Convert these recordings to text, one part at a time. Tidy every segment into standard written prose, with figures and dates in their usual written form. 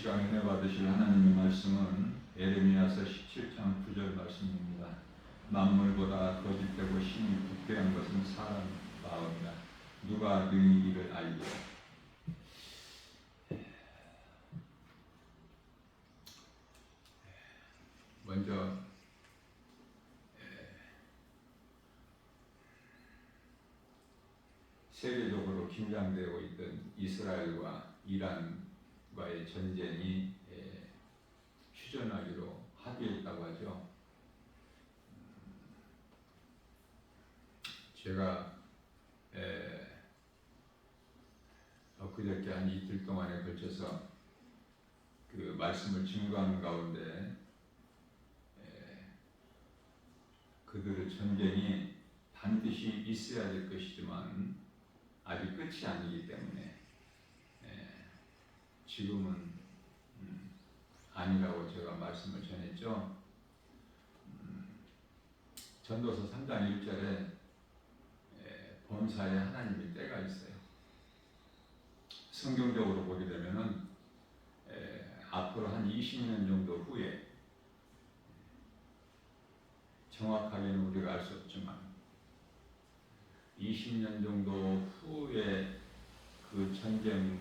시간 은혜 받으실 하나님의 말씀은 에레미야서 17장 9절 말씀입니다. 만물보다 거짓되고 심히 부패한 것은 사람 마음이라 누가 능히 이를 알리라. 먼저 세계적으로 긴장되고 있던 이스라엘과 이란과의 전쟁이 휴전하기로 합의했다고 하죠. 제가 엊그저께 한 이틀 동안에 걸쳐서 그 말씀을 증거하는 가운데 그들의 전쟁이 반드시 있어야 될 것이지만 아직 끝이 아니기 때문에 지금은 아니라고 제가 말씀을 전했죠. 전도서 3장 1절에 범사에 하나님의 때가 있어요. 성경적으로 보게 되면은 앞으로 한 20년 정도 후에, 정확하게는 우리가 알 수 없지만 20년 정도 후에 그 전쟁으로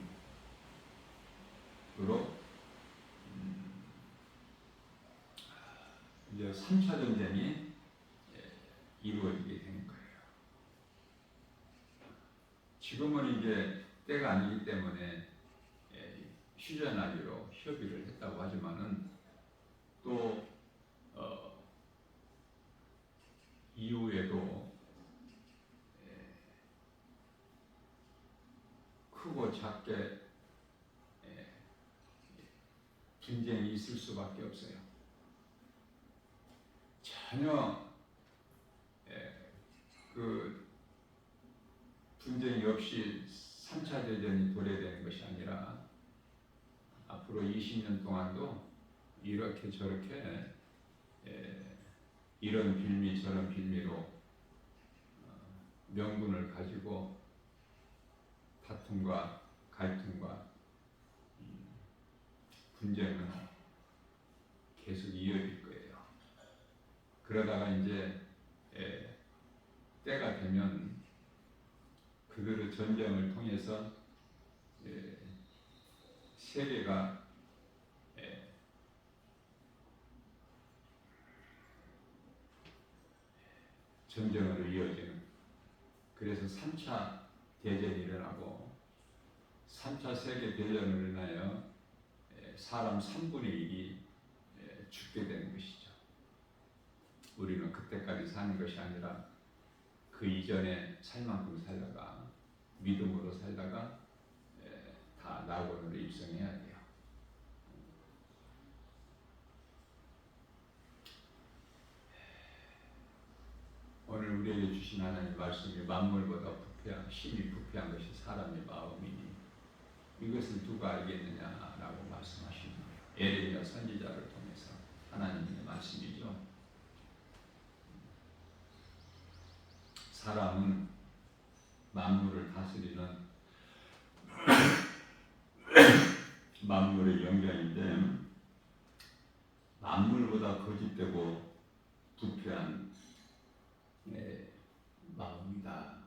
이제 3차 전쟁이 이루어지게 되는 거예요. 지금은 이제 때가 아니기 때문에 휴전하기로 협의를 했다고 하지만은 또 이후에도 크고 작게 분쟁이 있을 수밖에 없어요. 전혀 그 분쟁이 없이 3차 대전이 도래되는 것이 아니라 앞으로 20년 동안도 이렇게 저렇게 이런 빌미 저런 빌미로 명분을 가지고 다툼과 갈등과 분쟁은 계속 이어질 거예요. 그러다가 이제 때가 되면 그들의 전쟁을 통해서 세계가 전쟁으로 이어지는, 그래서 3차 대전이 일어나고 3차 세계 대전으로 인하여 사람 3분의 1이 죽게 되는 것이죠. 우리는 그때까지 사는 것이 아니라 그 이전에 살 만큼 살다가 믿음으로 살다가 다 낙원으로 입성해야 돼요. 오늘 우리에게 주신 하나님의 말씀이 만물보다 부패한, 심히 부패한 것이 사람의 마음이니 이것을 누가 알겠느냐라고 말씀하시는 거예요. 에레미야 선지자를 통해서 하나님의 말씀이죠. 사람은 만물을 다스리는 만물의 영장인데 만물보다 거짓되고 부패한 마음이다.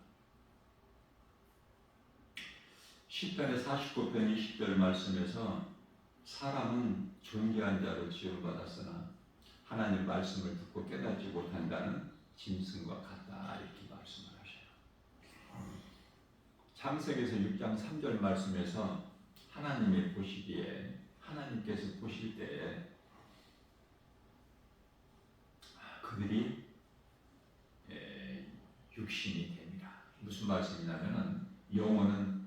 시편의 49편 20절 말씀에서 사람은 존귀한 자로 지음받았으나 하나님 말씀을 듣고 깨닫지 못한다는 짐승과 같다, 이렇게 말씀을 하셔요. 창세기에서 6장 3절 말씀에서 하나님이 보시기에, 하나님께서 보실 때에 그들이 육신이 됩니다. 무슨 말씀이냐면은 영혼은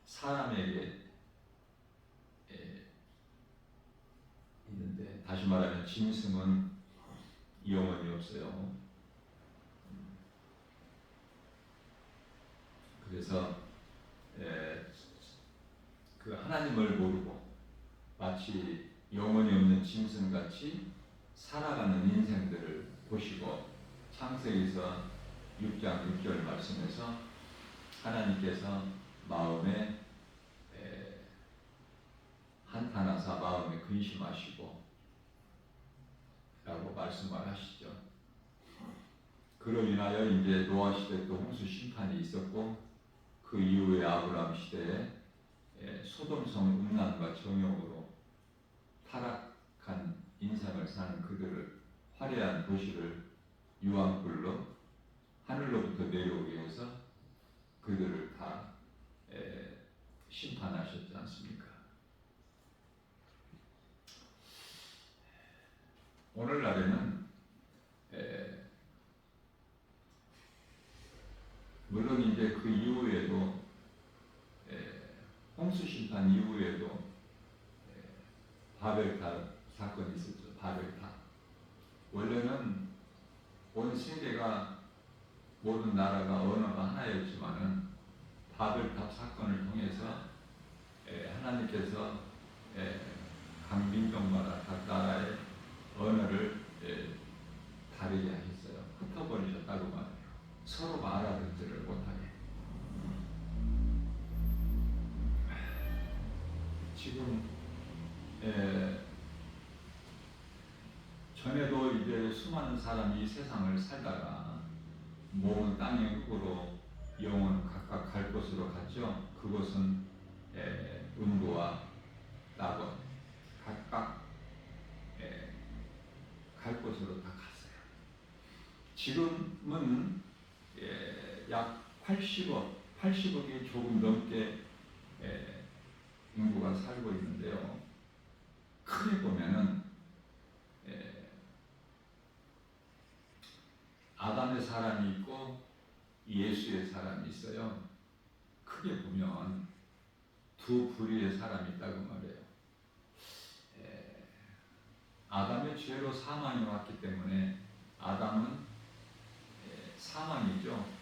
사람에게 있는데, 다시 말하면 짐승은 영혼이 없어요. 그래서 그 하나님을 모르고 마치 영혼이 없는 짐승같이 살아가는 인생들을 보시고, 창세기에서 6장 6절 말씀에서 하나님께서 마음에 나타나사 마음에 근심하시고 라고 말씀을 하시죠. 그로 인하여 이제 노아 시대 또 홍수 심판이 있었고 그 이후에 아브라함 시대에 소돔성 음란과 정욕으로 타락한 인생을 사는 그들을 화려한 도시를 유황불로 하늘로부터 내려오게 해서 그들을 다 심판하셨지 않습니까? 오늘날에는 물론 이제 그 이후에도 홍수 심판 이후에도 바벨탑 사건이 있었죠. 바벨탑. 원래는 온 세계가 모든 나라가 언어가 하나였지만은 바벨탑 사건을 통해서 하나님께서 각 민족마다 각 나라의 언어를 다르게 하셨어요. 흩어버리셨다고 말해요. 서로가 알아듣지를 못하게. 지금 전에도 이제 수많은 사람이 이 세상을 살다가 몸은 땅의 흙으로 영혼은 각각 갈 곳으로 갔죠. 그곳은 음부와 낙원 각각 갈 곳으로 다 갔어요. 지금은 약 80억이 조금 넘게 인구가 살고 있는데요. 크게 보면은 아담의 사람이 있고 예수의 사람이 있어요. 크게 보면 두 부류의 사람이 있다고 말해요. 아담의 죄로 사망이 왔기 때문에 아담은 사망이죠.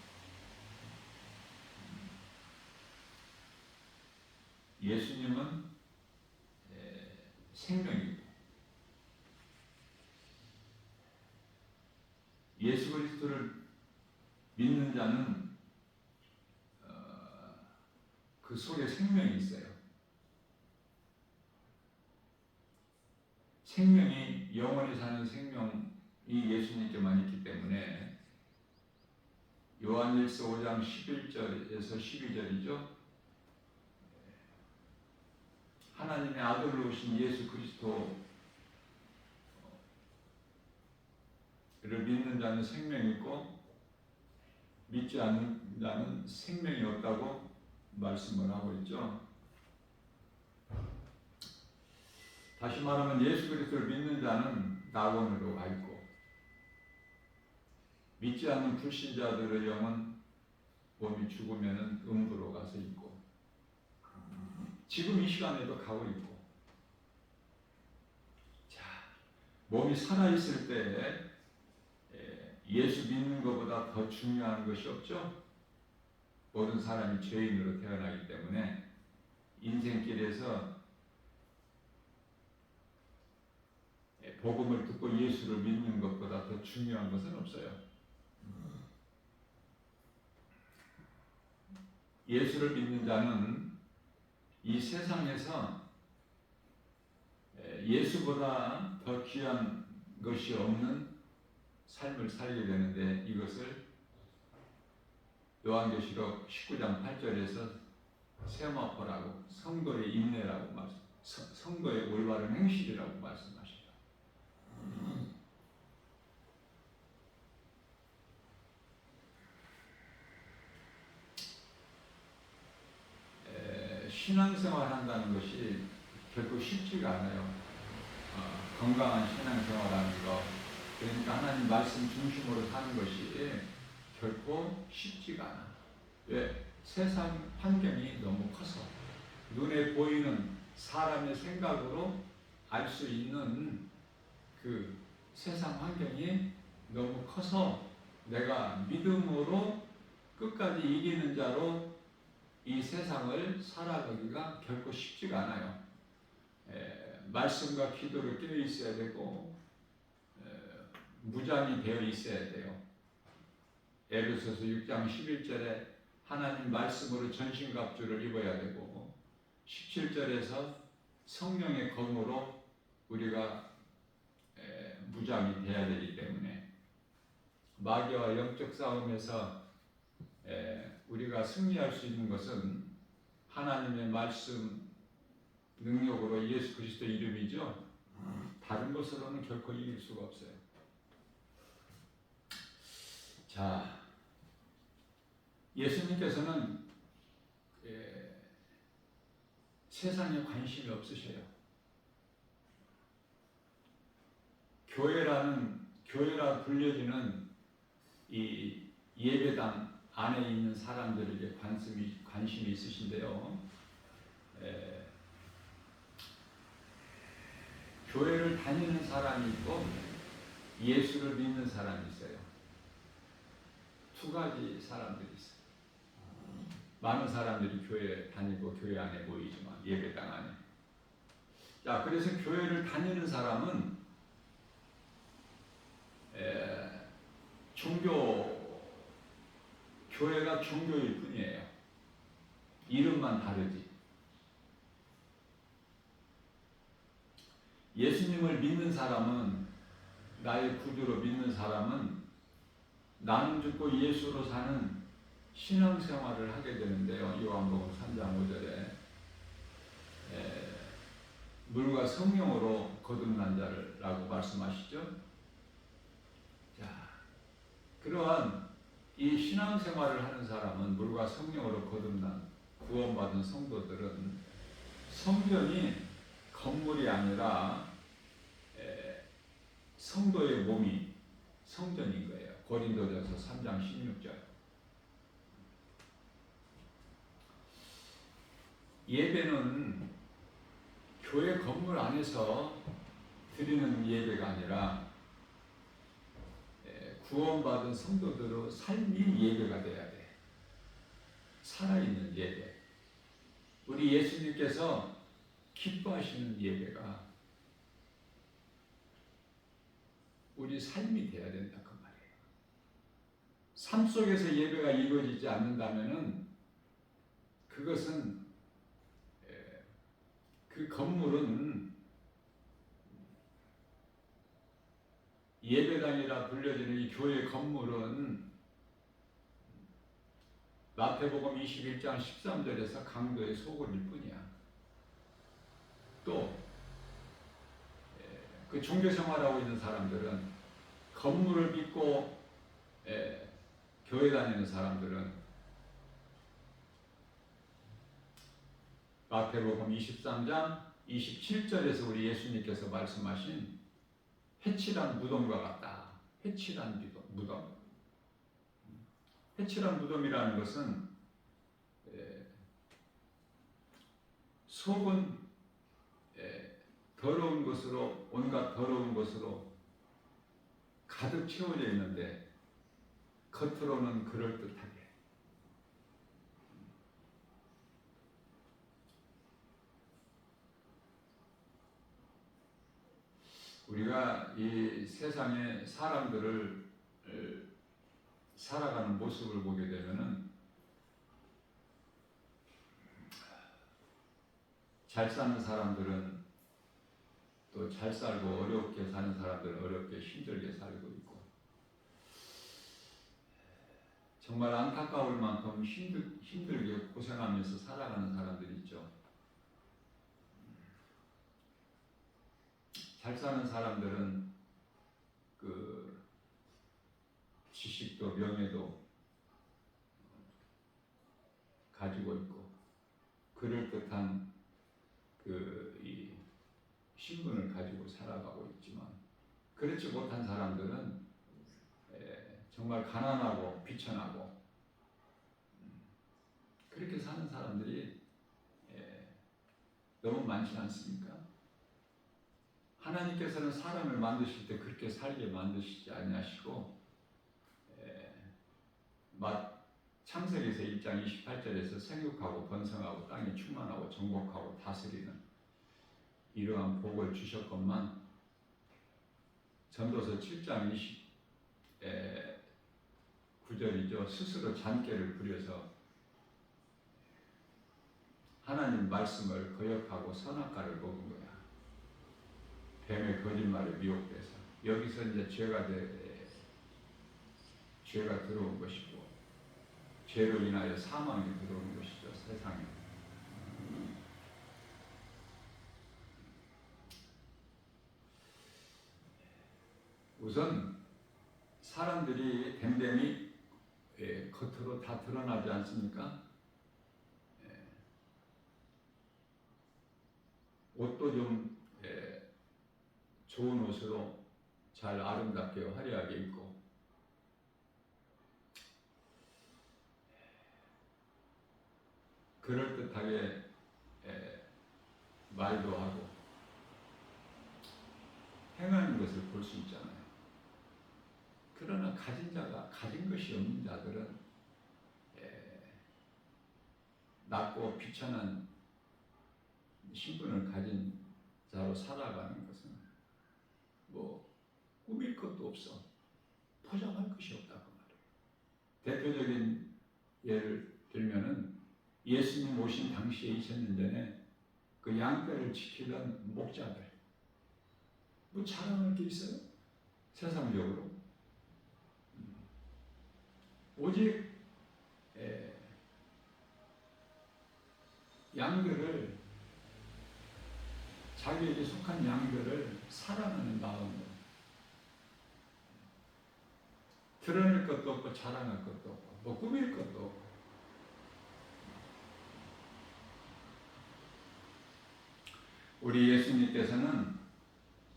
예수님은 생명이고 예수 그리스도를 믿는 자는 그 속에 생명이 있어요. 생명이 영원히 사는 생명이 예수님께만 있기 때문에 요한일서 5장 11절에서 12절이죠. 하나님의 아들로 오신 예수 그리스도를 믿는 자는 생명이 있고 믿지 않는 자는 생명이 없다고 말씀을 하고 있죠. 다시 말하면 예수 그리스도를 믿는 자는 낙원으로 가 있고 믿지 않는 불신자들의 영은 몸이 죽으면 음부로 가서 있고 지금 이 시간에도 가고 있고 자, 몸이 살아있을 때 예수 믿는 것보다 더 중요한 것이 없죠. 모든 사람이 죄인으로 태어나기 때문에 인생길에서 복음을 듣고 예수를 믿는 것보다 더 중요한 것은 없어요. 예수를 믿는 자는 이 세상에서 예수보다 더 귀한 것이 없는 삶을 살게 되는데 이것을 요한계시록 19장 8절에서 세마포라고 선거의 인내라고 선거의 올바른 행실이라고 말씀하십니다. 신앙생활 한다는 것이 결코 쉽지가 않아요. 건강한 신앙생활하는 것, 그러니까 하나님 말씀 중심으로 사는 것이 결코 쉽지가 않아. 왜? 세상 환경이 너무 커서 눈에 보이는 사람의 생각으로 알 수 있는 그 세상 환경이 너무 커서 내가 믿음으로 끝까지 이기는 자로 이 세상을 살아가기가 결코 쉽지가 않아요. 말씀과 기도를 깨어 있어야 되고 무장이 되어 있어야 돼요. 에베소서 6장 11절에 하나님 말씀으로 전신갑주를 입어야 되고 17절에서 성령의 검으로 우리가 무장이 되어야 되기 때문에 마귀와 영적 싸움에서 우리가 승리할 수 있는 것은 하나님의 말씀 능력으로 예수 그리스도 이름이죠. 다른 것으로는 결코 이길 수가 없어요. 자, 예수님께서는 세상에 관심이 없으셔요. 교회라 불려지는 이 예배당 안에 있는 사람들에게 관심이 있으신데요. 교회를 다니는 사람이 있고 예수를 믿는 사람이 있어요. 두 가지 사람들이 있어요. 많은 사람들이 교회 다니고 교회 안에 모이지만 예배당 안에. 자, 그래서 교회를 다니는 사람은 교회가 종교일 뿐이에요. 이름만 다르지. 예수님을 믿는 사람은, 나의 구주로 믿는 사람은 나는 죽고 예수로 사는 신앙생활을 하게 되는데요. 요한복음 3장 5절에 물과 성령으로 거듭난 자라고 말씀하시죠. 자, 그러한 이 신앙생활을 하는 사람은, 물과 성령으로 거듭난 구원받은 성도들은 성전이 건물이 아니라 성도의 몸이 성전인 거예요. 고린도전서 3장 16절. 예배는 교회 건물 안에서 드리는 예배가 아니라 구원받은 성도들의 삶이 예배가 돼야 돼. 살아있는 예배. 우리 예수님께서 기뻐하시는 예배가 우리 삶이 돼야 된다 그 말이에요. 삶 속에서 예배가 이루어지지 않는다면은 그것은 그 건물은 예배당이라 불려지는 이 교회 건물은 마태복음 21장 13절에서 강도의 소굴일 뿐이야. 또 그 종교 생활하고 있는 사람들은, 건물을 믿고 교회 다니는 사람들은 마태복음 23장 27절에서 우리 예수님께서 말씀하신 해칠한 무덤과 같다. 해칠한 무덤. 해칠한 무덤이라는 것은 속은 더러운 것으로, 온갖 더러운 것으로 가득 채워져 있는데 겉으로는 그럴듯하게. 우리가 이 세상의 사람들을 살아가는 모습을 보게 되면은 잘 사는 사람들은 또 잘 살고, 어렵게 사는 사람들은 어렵게 힘들게 살고 있고, 정말 안타까울 만큼 힘들게 고생하면서 살아가는 사람들이 있죠. 잘 사는 사람들은 그 지식도 명예도 가지고 있고 그럴듯한 이 신분을 가지고 살아가고 있지만, 그렇지 못한 사람들은 정말 가난하고 비천하고 그렇게 사는 사람들이 너무 많지 않습니까? 하나님께서는 사람을 만드실 때 그렇게 살게 만드시지 아니하시고, 창세기에서 1장 28절에서 생육하고 번성하고 땅에 충만하고 정복하고 다스리는 이러한 복을 주셨건만, 전도서 7장 29절이죠. 스스로 잔꾀를 부려서 하나님 말씀을 거역하고 선악과를 먹은 거야. 뱀의 거짓말에 미혹돼서. 여기서 이제 죄가 들어온 것이고, 죄로 인하여 사망이 들어온 것이죠, 세상에. 우선 사람들이 댐댐이 겉으로 다 드러나지 않습니까? 옷도 좀 좋은 옷으로 잘 아름답게 화려하게 입고, 그럴듯하게 말도 하고 행하는 것을 볼 수 있잖아요. 그러나 가진 자가 가진 것이 없는 자들은 낮고 비천한 신분을 가진 자로 살아가는 것은 뭐 꾸밀 것도 없어, 포장할 것이 없다고 말이에요. 대표적인 예를 들면은 예수님 오신 당시에 2000년 전에 그 양떼를 지키던 목자들, 뭐 자랑할 게 있어요? 세상적으로 오직 양들을, 자기에게 속한 양들을 사랑하는 마음으로, 드러낼 것도 없고 자랑할 것도 없고 뭐 꾸밀 것도 없고. 우리 예수님께서는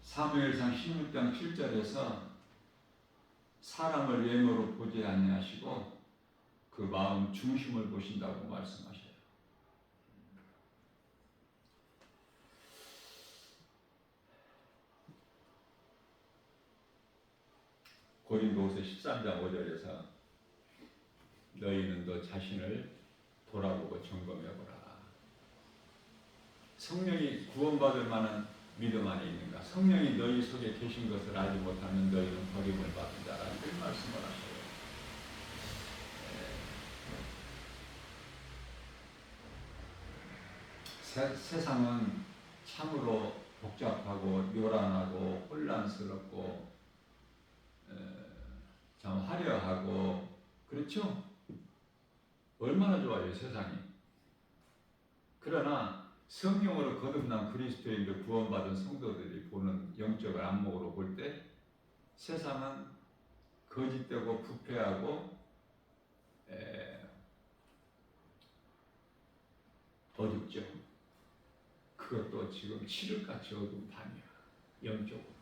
사무엘상 16장 7절에서 사람을 외모로 보지 아니하시고 그 마음 중심을 보신다고 말씀하셔요. 고린도후서 13장 5절에서 너희는 너 자신을 돌아보고 점검해보라. 성령이 구원받을 만한 믿음 안에 있는가? 성령이 너희 속에 계신 것을 알지 못하면 너희는 버림을 받은 자라는 그 말씀을 하셔요. 세상은 참으로 복잡하고 요란하고 혼란스럽고 참 화려하고 그렇죠? 얼마나 좋아요, 세상이. 그러나 성령으로 거듭난 그리스도인들, 구원받은 성도들이 보는 영적 안목으로 볼 때 세상은 거짓되고 부패하고 어둡죠. 그것도 지금 칠흑같이 어두운 밤이야, 영적으로.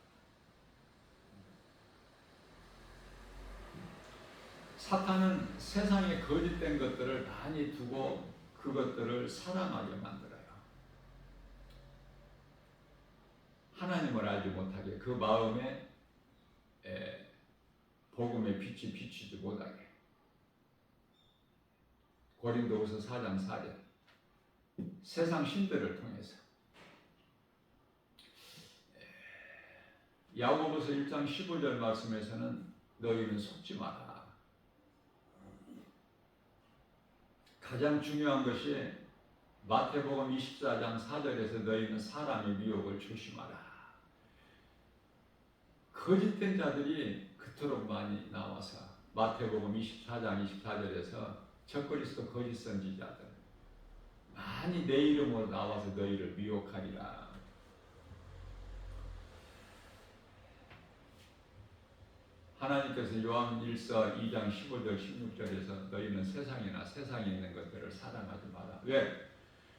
사탄은 세상에 거짓된 것들을 많이 두고 그것들을 사랑하게 만들어요. 하나님을 알지 못하게, 그 마음에 복음의 빛이 비추지 못하게. 고린도후서 4장 4절, 세상 신들을 통해서. 야고보서 1장 15절 말씀에서는 너희는 속지 마라. 가장 중요한 것이 마태복음 24장 4절에서 너희는 사람의 미혹을 조심하라. 거짓된 자들이 그토록 많이 나와서 마태복음 24장 24절에서 적그리스도 거짓 선지자들 많이 내 이름으로 나와서 너희를 미혹하리라. 하나님께서 요한일서 2장 15절 16절에서 너희는 세상이나 세상에 있는 것들을 사랑하지 마라. 왜?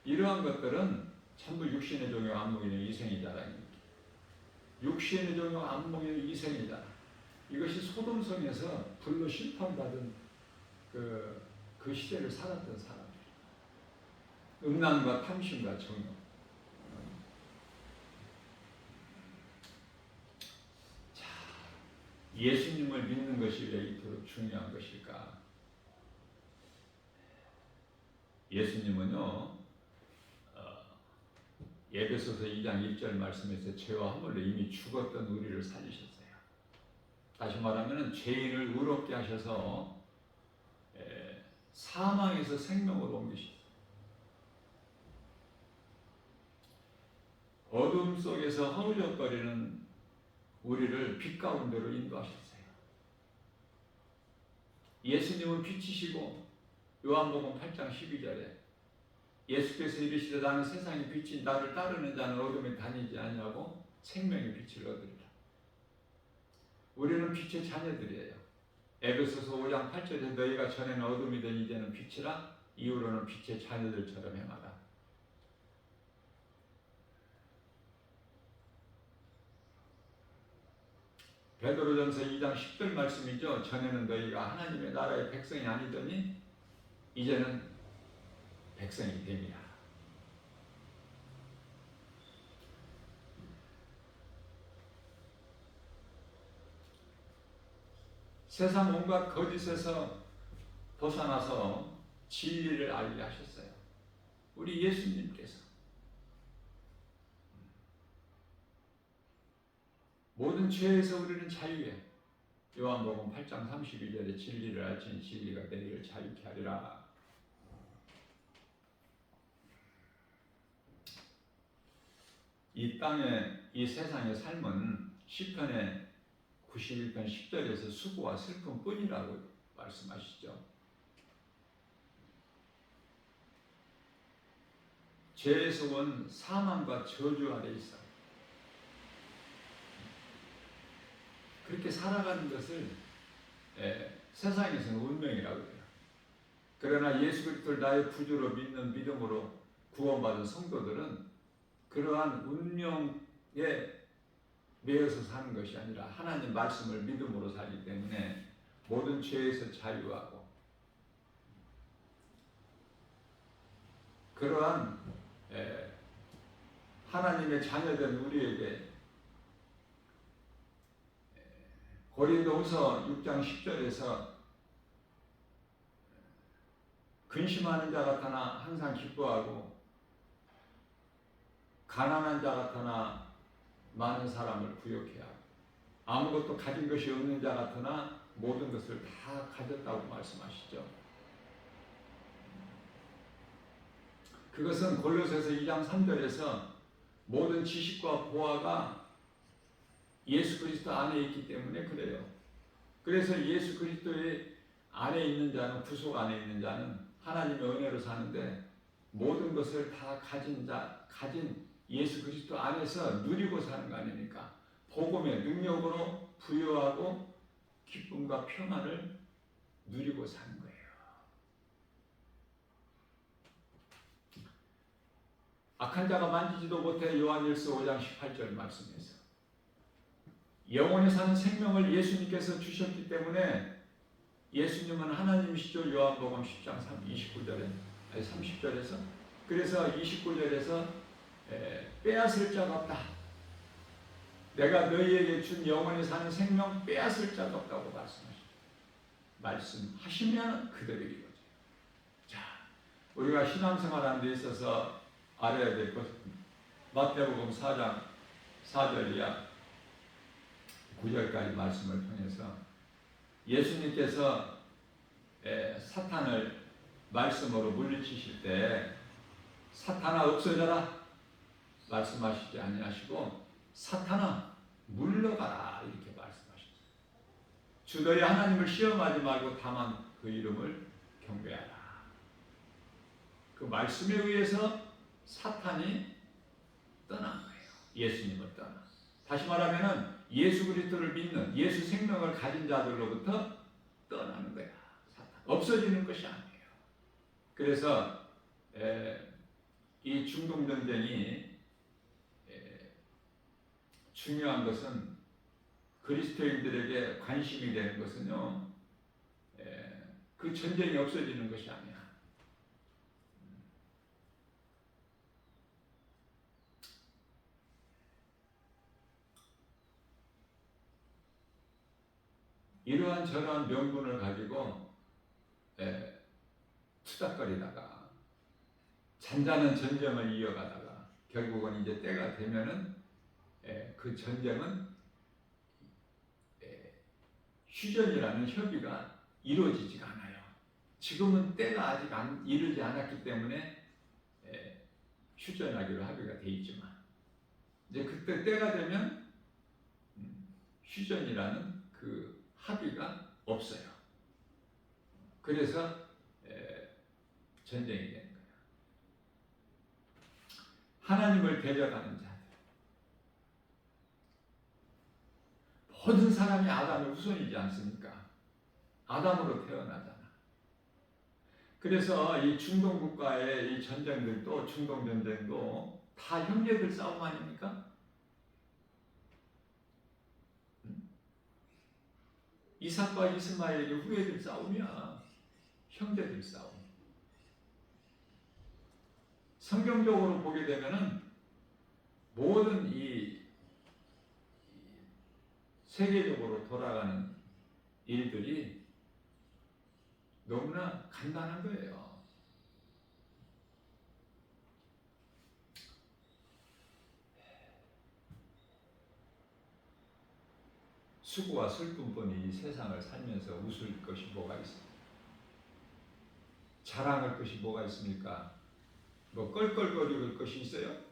이러한 것들은 전부 육신의 종교 안목이니 이생의 자랑입니다. 육신의 종교 안목이니 이생의 자랑. 이것이 소돔성에서 불로 심판받은 그 시대를 살았던 사람들. 음란과 탐심과 정욕. 자, 예수님을 믿는 것이 왜 이토록 중요한 것일까? 예수님은요, 에베소서 2장 1절 말씀에서 죄와 허물로 이미 죽었던 우리를 살리셨어요. 다시 말하면 죄인을 의롭게 하셔서 사망에서 생명으로 옮기셨어요. 어둠 속에서 허우적거리는 우리를 빛 가운데로 인도하셨어요. 예수님은 빛이시고 요한복음 8장 12절에 예수께서 이르시되 나는 세상의 빛이 나를 따르는 자는 어둠에 다니지 아니하고 생명의 빛을 얻으리라. 우리는 빛의 자녀들이에요. 에베소서 5장 8절에 너희가 전에는 어둠이던 이제는 빛이라 이후로는 빛의 자녀들처럼 행하라. 베드로전서 2장 10절 말씀이죠. 전에는 너희가 하나님의 나라의 백성이 아니더니 이제는 백성이 됨이라. 세상 온갖 거짓에서 벗어나서 진리를 알게 하셨어요. 우리 예수님께서 모든 죄에서 우리는 자유해. 요한복음 8장 32절에 진리를 알지니 진리가 너희를 자유케 하리라. 이 땅의 이 세상의 삶은 시편의 91편 10절에서 수고와 슬픔뿐이라고 말씀하시죠. 죄에서 온 사망과 저주 아래 있어. 그렇게 살아가는 것을 세상에서는 운명이라고 해요. 그러나 예수 그리스도를 나의 구주로 믿는 믿음으로 구원받은 성도들은 그러한 운명에 매여서 사는 것이 아니라 하나님 말씀을 믿음으로 살기 때문에 모든 죄에서 자유하고 그러한 하나님의 자녀된 우리에게 고린도후서 6장 10절에서 근심하는 자 같으나 항상 기뻐하고 가난한 자 같으나 많은 사람을 부욕해 하고 아무것도 가진 것이 없는 자 같으나 모든 것을 다 가졌다고 말씀하시죠. 그것은 골로새서 2장 3절에서 모든 지식과 보화가 예수 그리스도 안에 있기 때문에 그래요. 그래서 예수 그리스도의 안에 있는 자는, 구속 안에 있는 자는 하나님의 은혜로 사는데 모든 것을 다 가진 예수 그리스도 안에서 누리고 사는 거 아닙니까? 복음의 능력으로 부여하고 기쁨과 평안을 누리고 사는 거예요. 악한 자가 만지지도 못해 요한일서 5장 18절 말씀에서 영원히 사는 생명을 예수님께서 주셨기 때문에 예수님은 하나님이시죠. 요한복음 10장 29절에 30절에서 그래서 29절에서 빼앗을 자가 없다. 내가 너희에게 준 영원히 사는 생명 빼앗을 자가 없다고 말씀하시면 그대로 이루어져요. 자, 우리가 신앙생활하는 데 있어서 알아야 될 것은 마태복음 4장 4절 이하 9절까지 말씀을 통해서 예수님께서 사탄을 말씀으로 물리치실 때 사탄아 없어져라 말씀하시지 아니하시고 사탄아 물러가라 이렇게 말씀하셨어요. 주 너희 하나님을 시험하지 말고 다만 그 이름을 경배하라. 그 말씀에 의해서 사탄이 떠난 거예요. 예수님을 떠나. 다시 말하면 예수 그리스도를 믿는 예수 생명을 가진 자들로부터 떠나는 거야. 사탄. 없어지는 것이 아니에요. 그래서 이 중동전쟁이 중요한 것은 그리스도인들에게 관심이 되는 것은요. 그 전쟁이 없어지는 것이 아니야. 이러한 저러한 명분을 가지고 투닥거리다가 잔잔한 전쟁을 이어가다가 결국은 이제 때가 되면은 그 전쟁은 휴전이라는 협의가 이루어지지가 않아요. 지금은 때가 아직 이르지 않았기 때문에 휴전하기로 합의가 돼 있지만 이제 그때 때가 되면 휴전이라는 그 합의가 없어요. 그래서 전쟁이 되는 거예요. 하나님을 대적하는 자들. 모든 사람이 아담의 후손이지 않습니까? 아담으로 태어나잖아. 그래서 이 중동 국가의 이 전쟁들도, 중동 전쟁도 다 형제들 싸움 아닙니까? 이삭과 이스마엘의 후예들 싸움이야. 형제들 싸움. 성경적으로 보게 되면은 모든 이 세계적으로 돌아가는 일들이 너무나 간단한 거예요. 수고와 슬픔뿐이 이 세상을 살면서 웃을 것이 뭐가 있습니까? 자랑할 것이 뭐가 있습니까? 뭐 껄껄거릴 것이 있어요?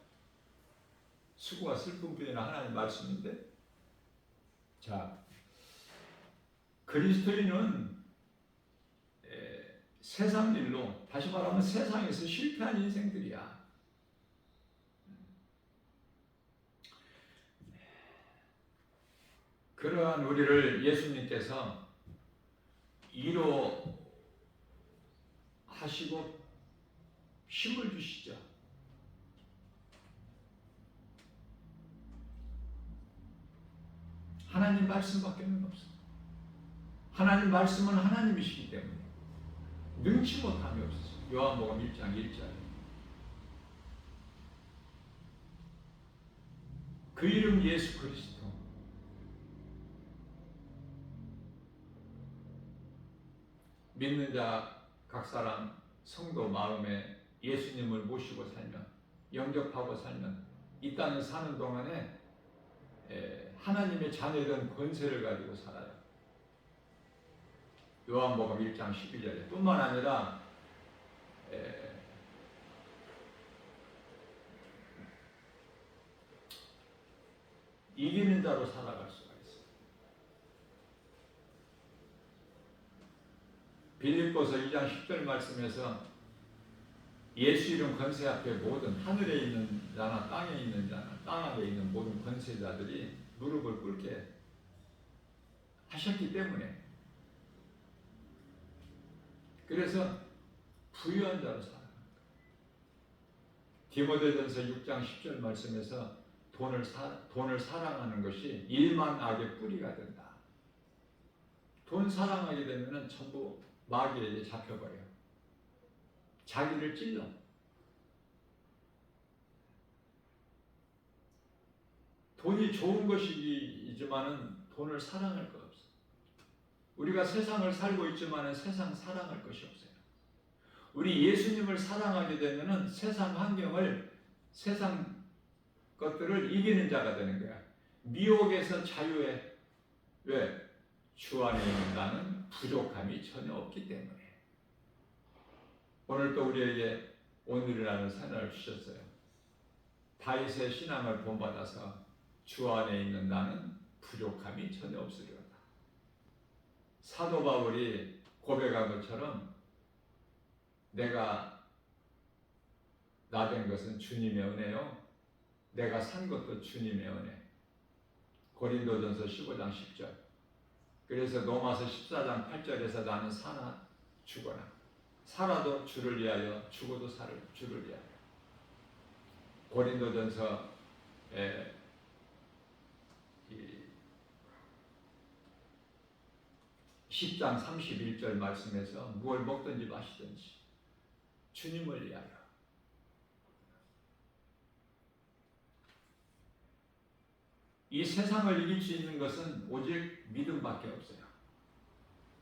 수고와 슬픔뿐이나 하나님 말씀인데. 자, 그리스도인은 세상 일로, 다시 말하면 세상에서 실패한 인생들이야. 그러한 우리를 예수님께서 위로하시고 힘을 주시죠. 하나님 말씀밖에 없어. 하나님 말씀은 하나님이시기 때문에 능치 못함이 없어요. 요한복음 1장 1절. 그 이름 예수 그리스도. 믿는 자 각 사람 성도 마음에 예수님을 모시고 살면, 영접하고 살면 이 땅에 사는 동안에 하나님의 자녀된 권세를 가지고 살아요. 요한복음 1장 12절에 뿐만 아니라 이기는 자로 살아갈 수가 있어요. 빌립보서 2장 10절 말씀에서 예수 이름 권세 앞에 모든 하늘에 있는 자나 땅에 있는 자나 땅 아래 있는 모든 권세자들이 무릎을 꿇게 하셨기 때문에, 그래서 부유한 자로 살아갑니다. 디모데전서 6장 10절 말씀에서 돈을 사랑하는 것이 일만악의 뿌리가 된다. 돈 사랑하게 되면 전부 마귀에게 잡혀버려. 자기를 찔러. 돈이 좋은 것이지만은 돈을 사랑할 것 없어. 우리가 세상을 살고 있지만은 세상 사랑할 것이 없어요. 우리 예수님을 사랑하게 되면은 세상 환경을, 세상 것들을 이기는 자가 되는 거야. 미혹에서 자유해. 왜? 주 안에 있는 나는 부족함이 전혀 없기 때문에. 오늘 또 우리에게 오늘이라는 새날을 주셨어요. 다윗의 신앙을 본받아서 주 안에 있는 나는 부족함이 전혀 없으리로다. 사도 바울이 고백한 것처럼 내가 나된 것은 주님의 은혜요, 내가 산 것도 주님의 은혜. 고린도전서 15장 10절. 그래서 로마서 14장 8절에서 나는 사나 죽어나, 살아도 주를 위하여, 죽어도 주를 위하여. 고린도전서 10장 31절 말씀에서 무엇을 먹든지 마시든지 주님을 위하여. 이 세상을 이길 수 있는 것은 오직 믿음밖에 없어요.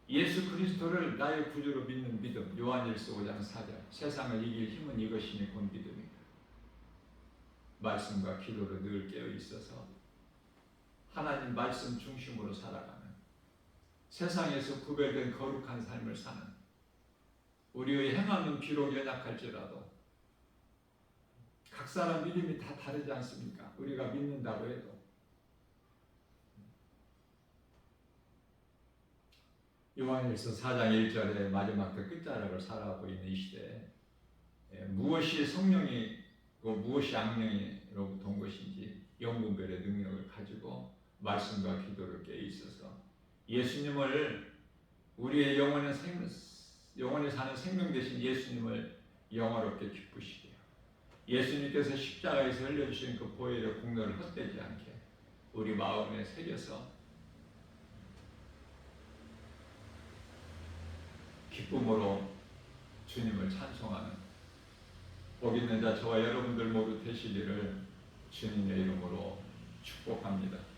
예수 그리스도를 나의 구주로 믿는 믿음. 요한일서 5장 4절. 세상을 이길 힘은 이것이니 곧 믿음이다. 말씀과 기도로 늘 깨어 있어서 하나님 말씀 중심으로 살아가는, 세상에서 구별된 거룩한 삶을 사는, 우리의 행함은 비록 연약할지라도 각 사람 믿음이 다 다르지 않습니까? 우리가 믿는다고 해도. 요한일서 4장 1절에 마지막 그 끝자락을 살아가고 있는 이 시대에 무엇이 성령이고 무엇이 악령으로부터 온 것인지 영분별의 능력을 가지고 말씀과 기도를 깨 있어서 예수님을 우리의 영원에 사는 생명 되신 예수님을 영화롭게 기쁘시게 예수님께서 십자가에서 흘려주신 그 보혈의 공로를 헛되지 않게 우리 마음에 새겨서 기쁨으로 주님을 찬송하는 복 있는 자 저와 여러분들 모두 되시기를 주님의 이름으로 축복합니다.